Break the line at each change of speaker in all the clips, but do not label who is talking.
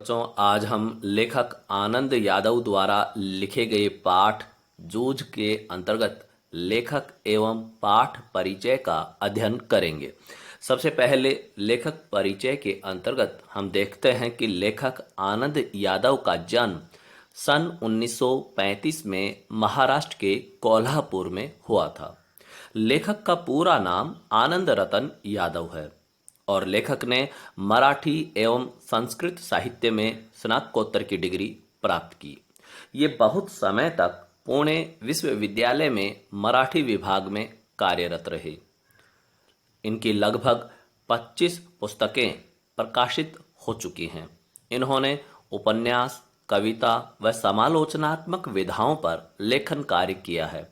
बच्चों, आज हम लेखक आनंद यादव द्वारा लिखे गए पाठ जूझ के अंतर्गत लेखक एवं पाठ परिचय का अध्ययन करेंगे। सबसे पहले लेखक परिचय के अंतर्गत हम देखते हैं कि लेखक आनंद यादव का जन्म सन 1935 में महाराष्ट्र के कोल्हापुर में हुआ था। लेखक का पूरा नाम आनंद रतन यादव है और लेखक ने मराठी एवं संस्कृत साहित्य में स्नातकोत्तर की डिग्री प्राप्त की। ये बहुत समय तक पुणे विश्वविद्यालय में मराठी विभाग में कार्यरत रहे। इनकी लगभग 25 पुस्तकें प्रकाशित हो चुकी हैं। इन्होंने उपन्यास, कविता व समालोचनात्मक विधाओं पर लेखन कार्य किया है।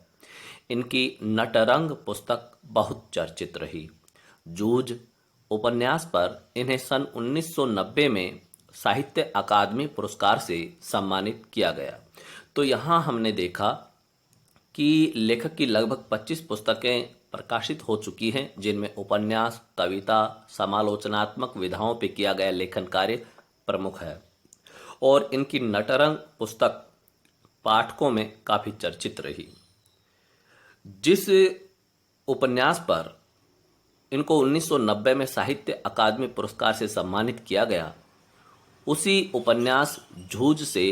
इनकी नटरंग पुस्तक बहुत चर्चित रही। जूझ उपन्यास पर इन्हें सन 1990 में साहित्य अकादमी पुरस्कार से सम्मानित किया गया। तो यहाँ हमने देखा कि लेखक की लगभग 25 पुस्तकें प्रकाशित हो चुकी हैं, जिनमें उपन्यास, कविता, समालोचनात्मक विधाओं पर किया गया लेखन कार्य प्रमुख है और इनकी नटरंग पुस्तक पाठकों में काफ़ी चर्चित रही। जिस उपन्यास पर इनको 1990 में साहित्य अकादमी पुरस्कार से सम्मानित किया गया, उसी उपन्यास जूझ से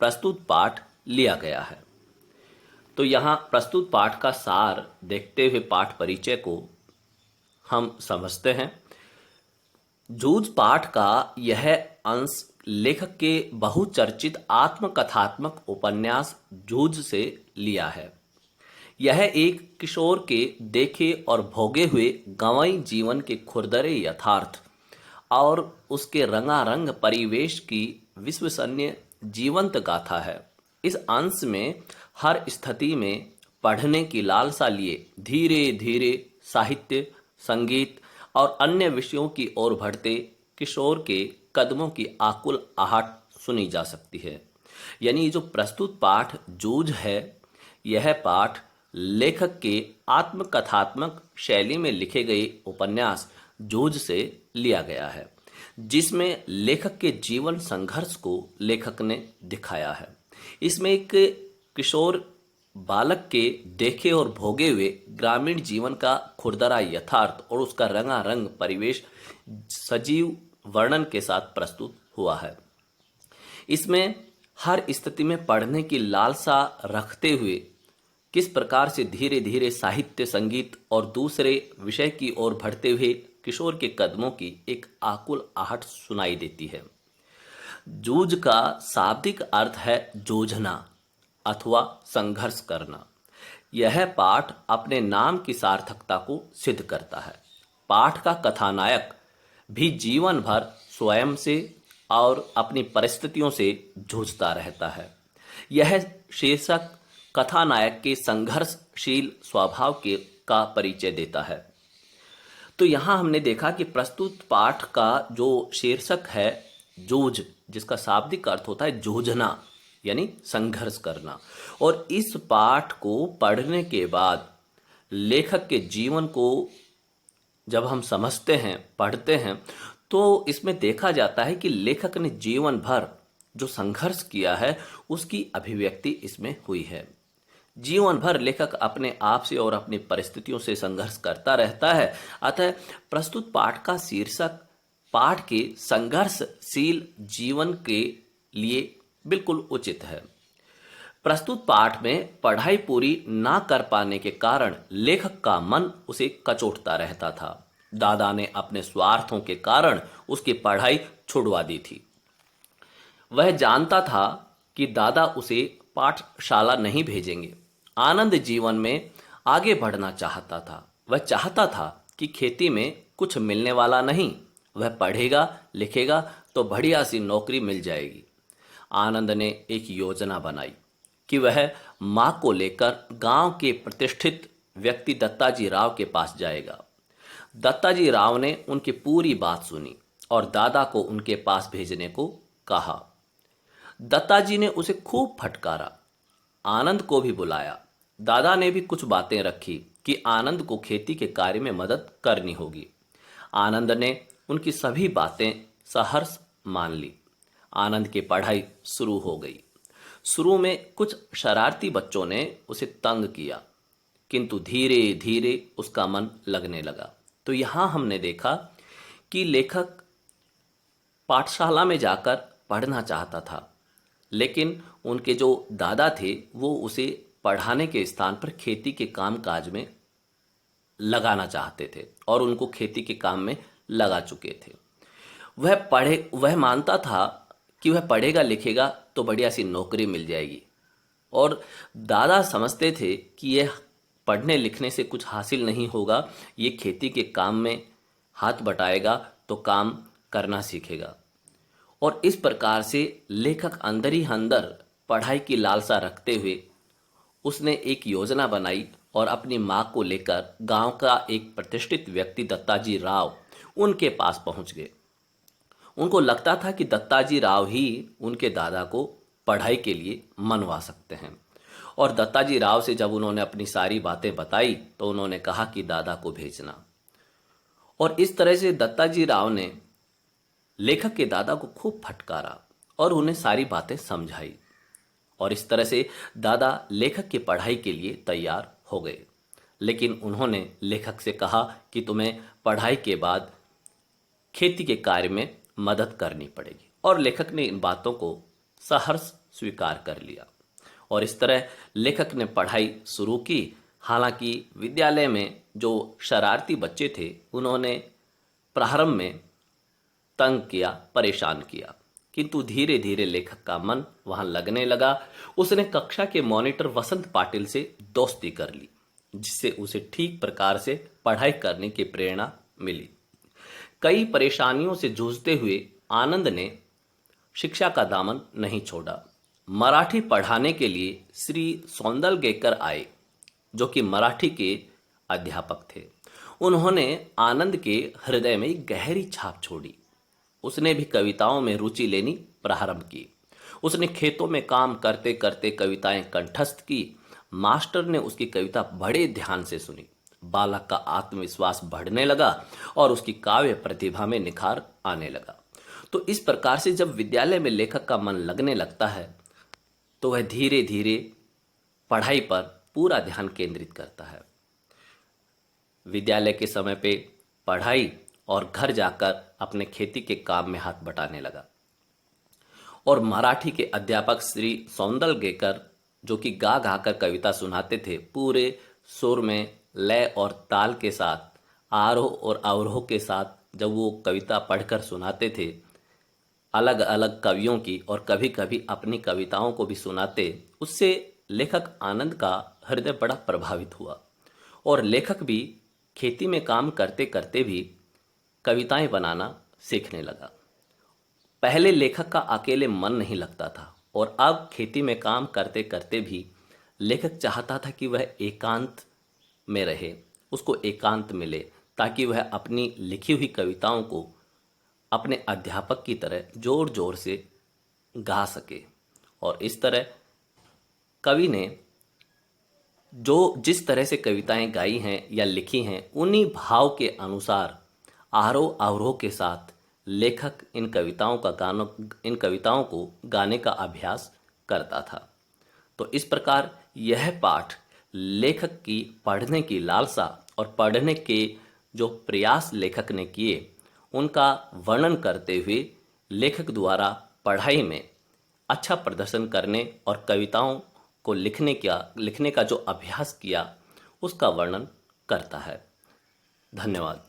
प्रस्तुत पाठ लिया गया है। तो यहाँ प्रस्तुत पाठ का सार देखते हुए पाठ परिचय को हम समझते हैं। जूझ पाठ का यह अंश लेखक के बहुचर्चित आत्मकथात्मक उपन्यास जूझ से लिया है। यह एक किशोर के देखे और भोगे हुए गंवाई जीवन के खुरदरे यथार्थ और उसके रंगारंग परिवेश की विश्वसनीय जीवंत गाथा है। इस अंश में हर स्थिति में पढ़ने की लालसा लिए धीरे धीरे साहित्य, संगीत और अन्य विषयों की ओर बढ़ते किशोर के कदमों की आकुल आहट सुनी जा सकती है। यानी जो प्रस्तुत पाठ जूझ है, यह पाठ लेखक के आत्मकथात्मक शैली में लिखे गए उपन्यास जूझ से लिया गया है, जिसमें लेखक के जीवन संघर्ष को लेखक ने दिखाया है। इसमें एक किशोर बालक के देखे और भोगे हुए ग्रामीण जीवन का खुरदरा यथार्थ और उसका रंगारंग परिवेश सजीव वर्णन के साथ प्रस्तुत हुआ है। इसमें हर स्थिति में पढ़ने की लालसा रखते हुए किस प्रकार से धीरे धीरे साहित्य, संगीत और दूसरे विषय की ओर बढ़ते हुए किशोर के कदमों की एक आकुल आहट सुनाई देती है। जूझ का शाब्दिक अर्थ है जूझना अथवा संघर्ष करना। यह पाठ अपने नाम की सार्थकता को सिद्ध करता है। पाठ का कथानायक भी जीवन भर स्वयं से और अपनी परिस्थितियों से जूझता रहता है। यह शीर्षक कथानायक के संघर्षशील स्वभाव का परिचय देता है। तो यहाँ हमने देखा कि प्रस्तुत पाठ का जो शीर्षक है जूझ, जिसका शाब्दिक अर्थ होता है जूझना यानी संघर्ष करना, और इस पाठ को पढ़ने के बाद लेखक के जीवन को जब हम समझते हैं, पढ़ते हैं, तो इसमें देखा जाता है कि लेखक ने जीवन भर जो संघर्ष किया है उसकी अभिव्यक्ति इसमें हुई है। जीवन भर लेखक अपने आप से और अपनी परिस्थितियों से संघर्ष करता रहता है। अतः प्रस्तुत पाठ का शीर्षक पाठ के संघर्षशील जीवन के लिए बिल्कुल उचित है। प्रस्तुत पाठ में पढ़ाई पूरी ना कर पाने के कारण लेखक का मन उसे कचोटता रहता था। दादा ने अपने स्वार्थों के कारण उसकी पढ़ाई छुड़वा दी थी। वह जानता था कि दादा उसे पाठशाला नहीं भेजेंगे। आनंद जीवन में आगे बढ़ना चाहता था। वह चाहता था कि खेती में कुछ मिलने वाला नहीं, वह पढ़ेगा लिखेगा तो बढ़िया सी नौकरी मिल जाएगी। आनंद ने एक योजना बनाई कि वह माँ को लेकर गांव के प्रतिष्ठित व्यक्ति दत्ताजी राव के पास जाएगा। दत्ताजी राव ने उनकी पूरी बात सुनी और दादा को उनके पास भेजने को कहा। दत्ताजी ने उसे खूब फटकारा। आनंद को भी बुलाया। दादा ने भी कुछ बातें रखी कि आनंद को खेती के कार्य में मदद करनी होगी। आनंद ने उनकी सभी बातें सहर्ष मान ली। आनंद की पढ़ाई शुरू हो गई। शुरू में कुछ शरारती बच्चों ने उसे तंग किया, किंतु धीरे धीरे उसका मन लगने लगा। तो यहाँ हमने देखा कि लेखक पाठशाला में जाकर पढ़ना चाहता था, लेकिन उनके जो दादा थे वो उसे पढ़ाने के स्थान पर खेती के काम काज में लगाना चाहते थे और उनको खेती के काम में लगा चुके थे। वह मानता था कि वह पढ़ेगा लिखेगा तो बढ़िया सी नौकरी मिल जाएगी, और दादा समझते थे कि यह पढ़ने लिखने से कुछ हासिल नहीं होगा, ये खेती के काम में हाथ बटाएगा तो काम करना सीखेगा। और इस प्रकार से लेखक अंदर ही अंदर पढ़ाई की लालसा रखते हुए उसने एक योजना बनाई और अपनी माँ को लेकर गांव का एक प्रतिष्ठित व्यक्ति दत्ताजी राव उनके पास पहुंच गए। उनको लगता था कि दत्ताजी राव ही उनके दादा को पढ़ाई के लिए मनवा सकते हैं, और दत्ताजी राव से जब उन्होंने अपनी सारी बातें बताई तो उन्होंने कहा कि दादा को भेजना। और इस तरह से दत्ताजी राव ने लेखक के दादा को खूब फटकारा और उन्हें सारी बातें समझाई, और इस तरह से दादा लेखक की पढ़ाई के लिए तैयार हो गए। लेकिन उन्होंने लेखक से कहा कि तुम्हें पढ़ाई के बाद खेती के कार्य में मदद करनी पड़ेगी, और लेखक ने इन बातों को सहर्ष स्वीकार कर लिया। और इस तरह लेखक ने पढ़ाई शुरू की। हालांकि विद्यालय में जो शरारती बच्चे थे उन्होंने प्रारंभ में तंग किया, परेशान किया, किंतु धीरे धीरे लेखक का मन वहां लगने लगा। उसने कक्षा के मॉनिटर वसंत पाटिल से दोस्ती कर ली, जिससे उसे ठीक प्रकार से पढ़ाई करने की प्रेरणा मिली। कई परेशानियों से जूझते हुए आनंद ने शिक्षा का दामन नहीं छोड़ा। मराठी पढ़ाने के लिए श्री सौंदलगेकर आए, जो कि मराठी के अध्यापक थे। उन्होंने आनंद के हृदय में एक गहरी छाप छोड़ी। उसने भी कविताओं में रुचि लेनी प्रारंभ की। उसने खेतों में काम करते करते कविताएं कंठस्थ की। मास्टर ने उसकी कविता बड़े ध्यान से सुनी। बालक का आत्मविश्वास बढ़ने लगा और उसकी काव्य प्रतिभा में निखार आने लगा। तो इस प्रकार से जब विद्यालय में लेखक का मन लगने लगता है तो वह धीरे धीरे पढ़ाई पर पूरा ध्यान केंद्रित करता है। विद्यालय के समय पे पढ़ाई और घर जाकर अपने खेती के काम में हाथ बटाने लगा। और मराठी के अध्यापक श्री सौंदलगेकर, जो कि गा गा कर कविता सुनाते थे, पूरे सुर में लय और ताल के साथ, आरोह और अवरोह के साथ जब वो कविता पढ़कर सुनाते थे, अलग अलग कवियों की और कभी कभी अपनी कविताओं को भी सुनाते, उससे लेखक आनंद का हृदय बड़ा प्रभावित हुआ। और लेखक भी खेती में काम करते करते भी कविताएं बनाना सीखने लगा। पहले लेखक का अकेले मन नहीं लगता था, और अब खेती में काम करते करते भी लेखक चाहता था कि वह एकांत में रहे, उसको एकांत मिले, ताकि वह अपनी लिखी हुई कविताओं को अपने अध्यापक की तरह जोर जोर से गा सके। और इस तरह कवि ने जो जिस तरह से कविताएं गाई हैं या लिखी हैं, उन्हीं भाव के अनुसार आरोह अवरोह के साथ लेखक इन कविताओं को गाने का अभ्यास करता था। तो इस प्रकार यह पाठ लेखक की पढ़ने की लालसा और पढ़ने के जो प्रयास लेखक ने किए उनका वर्णन करते हुए लेखक द्वारा पढ़ाई में अच्छा प्रदर्शन करने और कविताओं को लिखने का जो अभ्यास किया उसका वर्णन करता है। धन्यवाद।